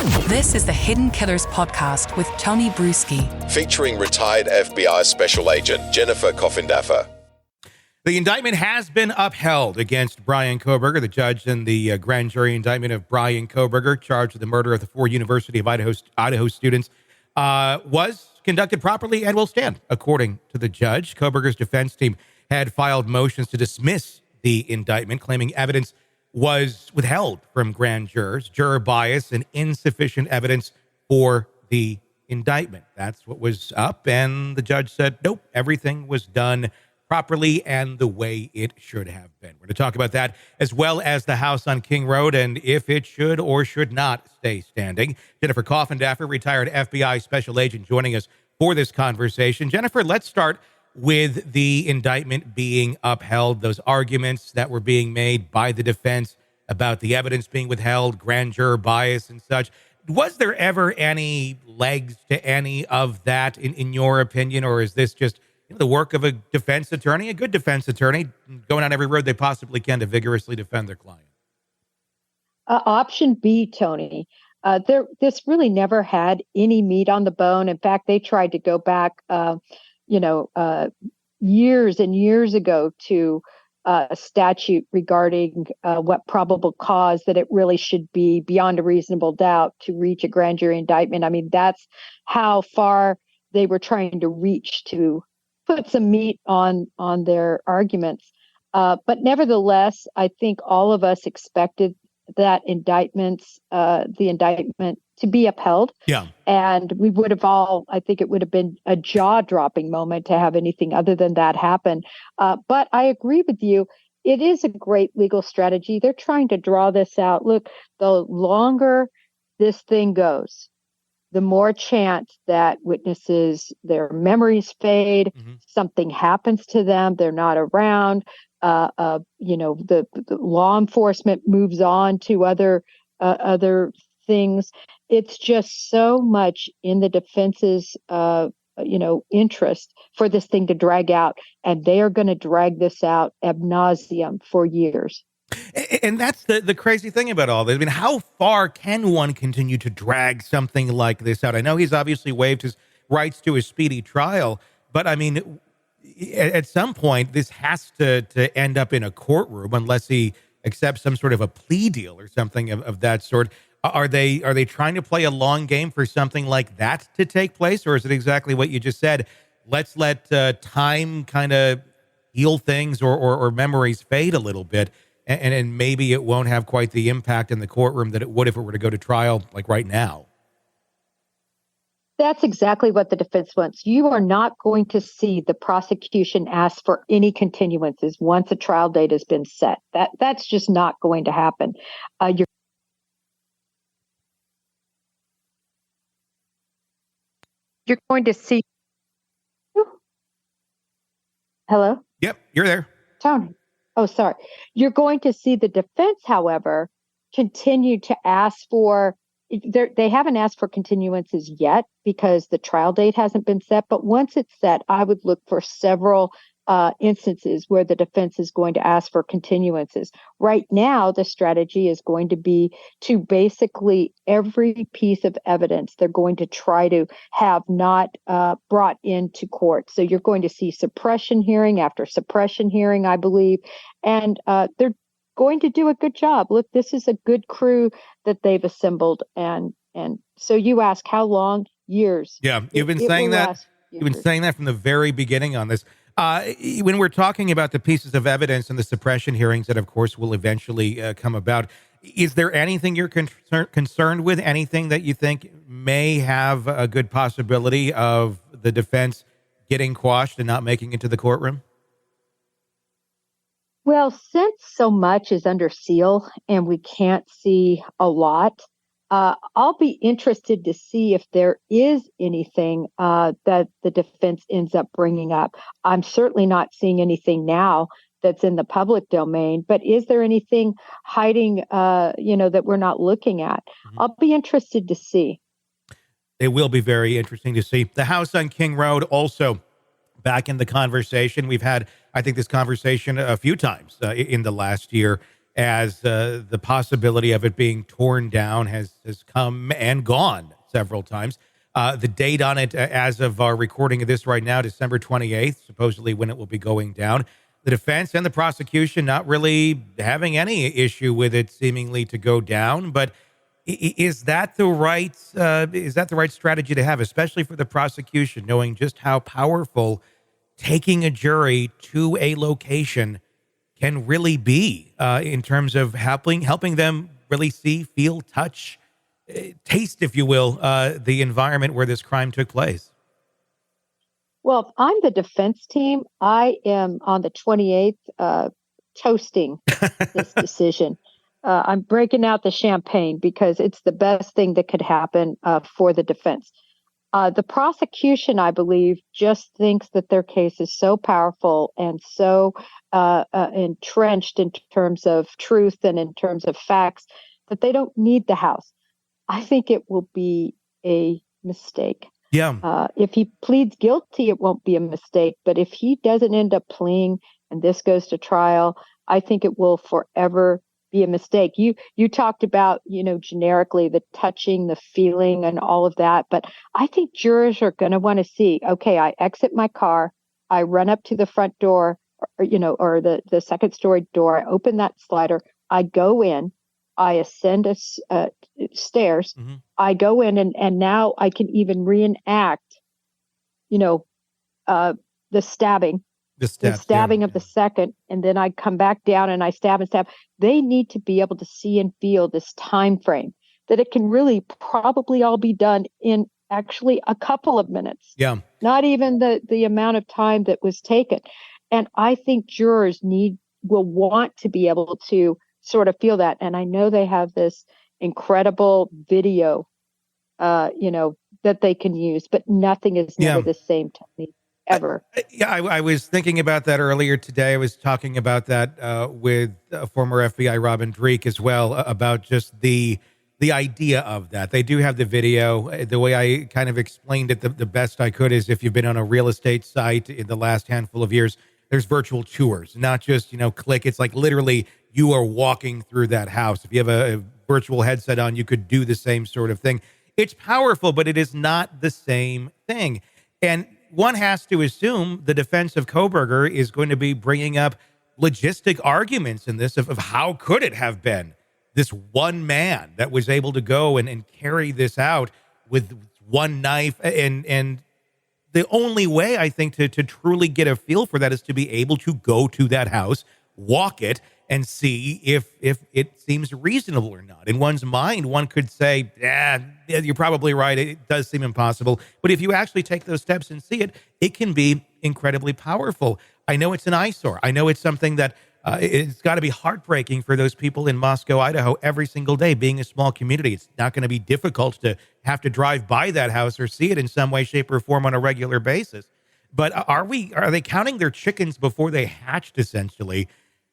This is the Hidden Killers podcast with Tony Brueski, featuring retired FBI Special Agent Jennifer Coffindaffer. The indictment has been upheld against Bryan Kohberger. The judge in the grand jury indictment of Bryan Kohberger, charged with the murder of the 4 University of Idaho students, was conducted properly and will stand, according to the judge. Kohberger's defense team had filed motions to dismiss the indictment, claiming evidence was withheld from grand jurors, juror bias, and insufficient evidence for the indictment. That's what was up, and the judge said, nope, everything was done properly and the way it should have been. We're going to talk about that, as well as the house on King Road and if it should or should not stay standing. Jennifer Coffindaffer, retired FBI Special Agent, joining us for this conversation. Jennifer, let's start with the indictment being upheld, those arguments that were being made by the defense about the evidence being withheld, grand juror bias and such. Was there ever any legs to any of that, in your opinion, or is this just the work of a defense attorney, a good defense attorney, going on every road they possibly can to vigorously defend their client? Option B, Tony. This really never had any meat on the bone. In fact, they tried to go back years and years ago to a statute regarding what probable cause that it really should be beyond a reasonable doubt to reach a grand jury indictment. I mean, that's how far they were trying to reach to put some meat on their arguments. But nevertheless, I think all of us expected that the indictment to be upheld. Yeah. And we would have I think it would have been a jaw-dropping moment to have anything other than that happen. But I agree with you. It is a great legal strategy. They're trying to draw this out. Look, the longer this thing goes, the more chance that witnesses, their memories fade, something happens to them, they're not around, the law enforcement moves on to other things. It's just so much in the defense's, interest for this thing to drag out, and they are going to drag this out ad nauseum for years. And that's the crazy thing about all this. I mean, how far can one continue to drag something like this out? I know he's obviously waived his rights to a speedy trial, but I mean, at some point, this has to end up in a courtroom unless he accepts some sort of a plea deal or something of that sort. Are they trying to play a long game for something like that to take place? Or is it exactly what you just said? Let's let time kind of heal things or memories fade a little bit. And maybe it won't have quite the impact in the courtroom that it would if it were to go to trial like right now. That's exactly what the defense wants. You are not going to see the prosecution ask for any continuances once a trial date has been set. That's just not going to happen. You're going to see. Hello? Yep, you're there. Tony. Oh, sorry. You're going to see the defense, however, continue to ask for, they haven't asked for continuances yet because the trial date hasn't been set. But once it's set, I would look for several instances where the defense is going to ask for continuances. Right now, the strategy is going to be to basically every piece of evidence they're going to try to have not brought into court. So you're going to see suppression hearing after suppression hearing, I believe, and they're going to do a good job. Look, this is a good crew that they've assembled, and so you ask how long? Years. Yeah, you've been saying that. You've been saying that from the very beginning on this. When we're talking about the pieces of evidence and the suppression hearings that, of course, will eventually come about, is there anything you're concerned with, anything that you think may have a good possibility of the defense getting quashed and not making it to the courtroom? Well, since so much is under seal and we can't see a lot, I'll be interested to see if there is anything that the defense ends up bringing up. I'm certainly not seeing anything now that's in the public domain, but is there anything hiding, that we're not looking at? I'll be interested to see. It will be very interesting to see. The house on King Road also back in the conversation. We've had, I think, this conversation a few times in the last year. as the possibility of it being torn down has come and gone several times. The date on it, as of our recording of this right now, December 28th, supposedly when it will be going down. The defense and the prosecution not really having any issue with it seemingly to go down, but is that the right strategy to have, especially for the prosecution, knowing just how powerful taking a jury to a location can really be in terms of helping them really see, feel, touch, taste, if you will, the environment where this crime took place? Well, if I'm the defense team, I am on the 28th toasting this decision. I'm breaking out the champagne because it's the best thing that could happen for the defense. The prosecution, I believe, just thinks that their case is so powerful and so entrenched in terms of truth and in terms of facts that they don't need the House. I think it will be a mistake. Yeah. If he pleads guilty, it won't be a mistake. But if he doesn't end up pleading and this goes to trial, I think it will forever be a mistake. You talked about, generically the touching, the feeling and all of that. But I think jurors are going to want to see, okay, I exit my car, I run up to the front door, or the second story door, I open that slider, I go in, I ascend stairs, Mm-hmm. I go in and now I can even reenact, the stabbing. The stabbing of the second, and then I come back down and I stab and stab. They need to be able to see and feel this time frame that it can really probably all be done in actually a couple of minutes. Yeah. Not even the amount of time that was taken. And I think jurors will want to be able to sort of feel that. And I know they have this incredible video, that they can use, but nothing is never the same to me. Ever. I was thinking about that earlier today. I was talking about that with former FBI Robin Dreeke as well, about just the idea of that. They do have the video. The way I kind of explained it the best I could is if you've been on a real estate site in the last handful of years, there's virtual tours, not just, click. It's like literally you are walking through that house. If you have a virtual headset on, you could do the same sort of thing. It's powerful, but it is not the same thing. And one has to assume the defense of Kohberger is going to be bringing up logistic arguments in this of how could it have been this one man that was able to go and carry this out with one knife. And the only way, I think, to truly get a feel for that is to be able to go to that house, walk it, and see if it seems reasonable or not. In one's mind, one could say, yeah, you're probably right. It does seem impossible. But if you actually take those steps and see it, it can be incredibly powerful. I know it's an eyesore. I know it's something that it's got to be heartbreaking for those people in Moscow, Idaho, every single day, being a small community. It's not going to be difficult to have to drive by that house or see it in some way, shape, or form on a regular basis. But are they counting their chickens before they hatched, essentially,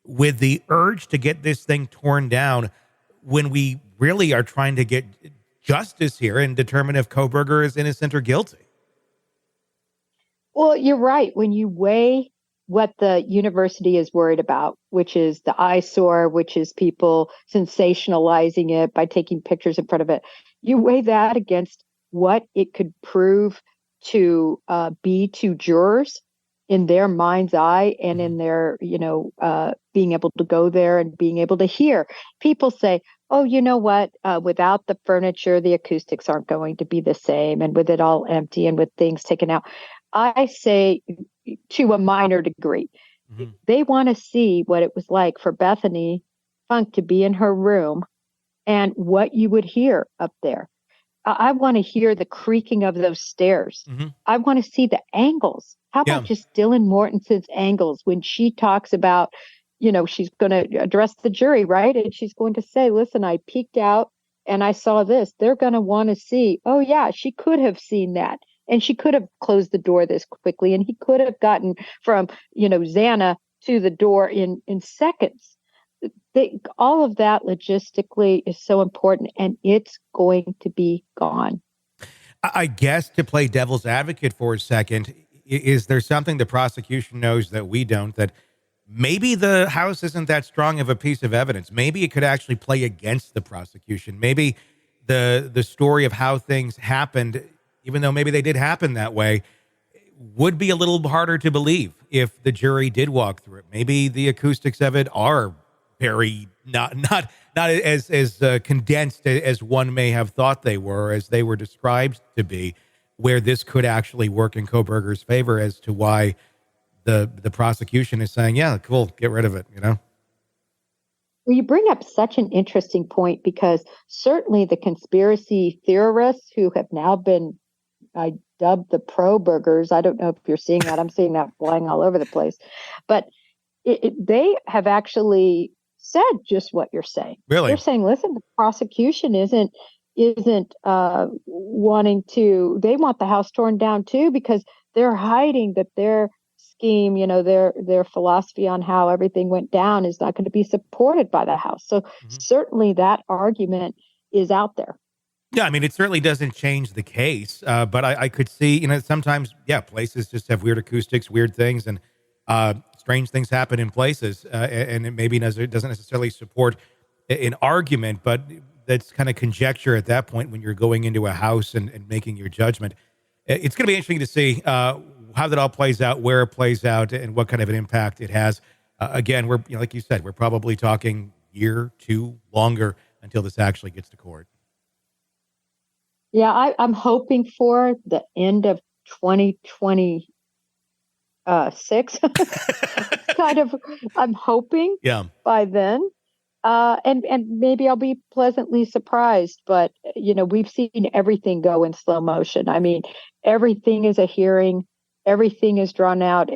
with the urge to get this thing torn down when we really are trying to get justice here and determine if Kohberger is innocent or guilty? Well, you're right. When you weigh what the university is worried about, which is the eyesore, which is people sensationalizing it by taking pictures in front of it, you weigh that against what it could prove to be to jurors in their mind's eye and in their, being able to go there and being able to hear. People say, oh, you know what? Without the furniture, the acoustics aren't going to be the same. And with it all empty and with things taken out, I say to a minor degree, they want to see what it was like for Bethany Funk to be in her room and what you would hear up there. I want to hear the creaking of those stairs. I want to see the angles. How about just Dylan Mortensen's angles when she talks about, she's going to address the jury, right? And she's going to say, listen, I peeked out and I saw this. They're going to want to see, oh, yeah, she could have seen that. And she could have closed the door this quickly. And he could have gotten from, Xana to the door in seconds. All of that logistically is so important, and it's going to be gone. I guess, to play devil's advocate for a second, is there something the prosecution knows that we don't, that maybe the house isn't that strong of a piece of evidence. Maybe it could actually play against the prosecution. Maybe the story of how things happened, even though maybe they did happen that way, would be a little harder to believe if the jury did walk through it. Maybe the acoustics of it are very not as condensed as one may have thought they were, as they were described to be, where this could actually work in Kohberger's favor as to why the prosecution is saying, yeah, cool, get rid of it, you know? Well, you bring up such an interesting point, because certainly the conspiracy theorists who have now been dubbed the Kohbergers, I don't know if you're seeing that. I'm seeing that flying all over the place. But they have actually said just what you're saying. Really? They're saying, listen, the prosecution isn't wanting to, they want the house torn down too, because they're hiding that their scheme, their philosophy on how everything went down is not going to be supported by the house. So certainly that argument is out there. Yeah, I mean, it certainly doesn't change the case, but I could see, sometimes, places just have weird acoustics, weird things, and strange things happen in places, and it maybe doesn't necessarily support an argument, but that's kind of conjecture at that point when you're going into a house and making your judgment. It's going to be interesting to see how that all plays out, where it plays out, and what kind of an impact it has. Again, we're, like you said, we're probably talking year, two longer until this actually gets to court. Yeah, I'm hoping for the end of 2026. I'm hoping by then. And maybe I'll be pleasantly surprised, but we've seen everything go in slow motion. I mean, everything is a hearing, everything is drawn out,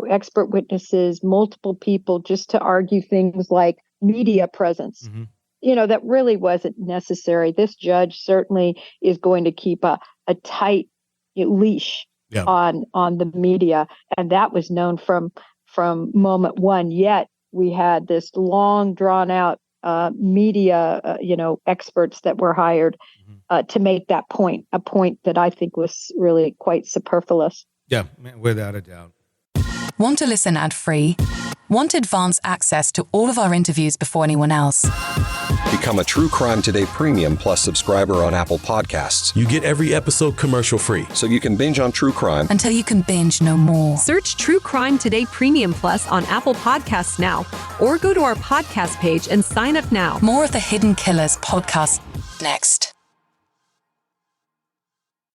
expert witnesses, multiple people just to argue things like media presence. That really wasn't necessary. This judge certainly is going to keep a tight leash on the media, and that was known from moment one. Yet we had this long drawn out media, experts that were hired to make that point, a point that I think was really quite superfluous. Yeah, without a doubt. Want to listen ad-free? Want advanced access to all of our interviews before anyone else? Become a True Crime Today Premium Plus subscriber on Apple Podcasts. You get every episode commercial-free, so you can binge on true crime until you can binge no more. Search True Crime Today Premium Plus on Apple Podcasts now, or go to our podcast page and sign up now. More of the Hidden Killers podcast next.